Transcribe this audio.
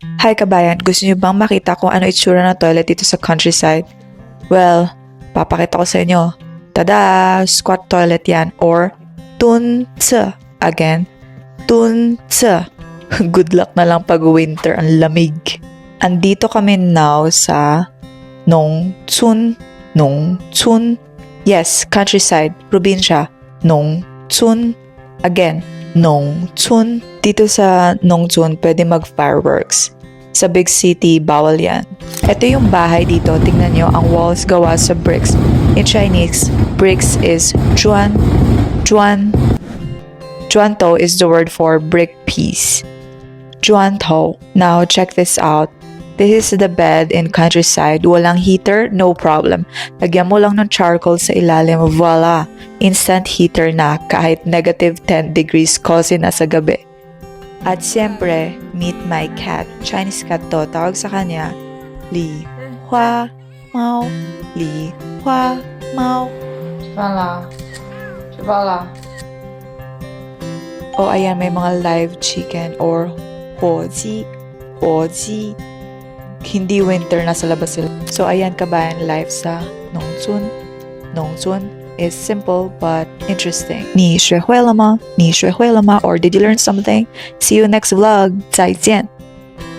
Hi kabayan, gusto niyo bang makita kung ano itsura ng toilet dito sa countryside? Well, papakita ko sa inyo. Tada! Squat toilet yan or tunce. Again, tunce. Good luck na lang pag winter, ang lamig. Andito kami now sa Nongchun. Nongchun. Yes, countryside, probinsya. Nongchun. Again, Nongchun. Dito sa Nongchun, pwede mag-fireworks. Sa big city, bawal yan. Ito yung bahay dito. Tingnan nyo, ang walls gawa sa bricks. In Chinese, bricks is juan. Juanto is the word for brick piece. Juanto. Now, check this out. This is the bed in countryside. Walang heater, no problem. Lagyan mo lang ng charcoal sa ilalim. Voila! Instant heater na kahit negative 10 degrees kasi nasa gabi. At siyempre, meet my cat. Chinese cat to. Tawag sa kanya, Li Hua Mao. Li Hua Mao. 吃饭啦，吃饱了。 O ayan, may mga live chicken or huoji. Huoji. Hindi winter, nasa labas sila. So ayan kabayan, live sa Nongchun. Nongchun is simple but interesting. 你学会了吗？你学会了吗？ Or did you learn something? See you next vlog. 再见。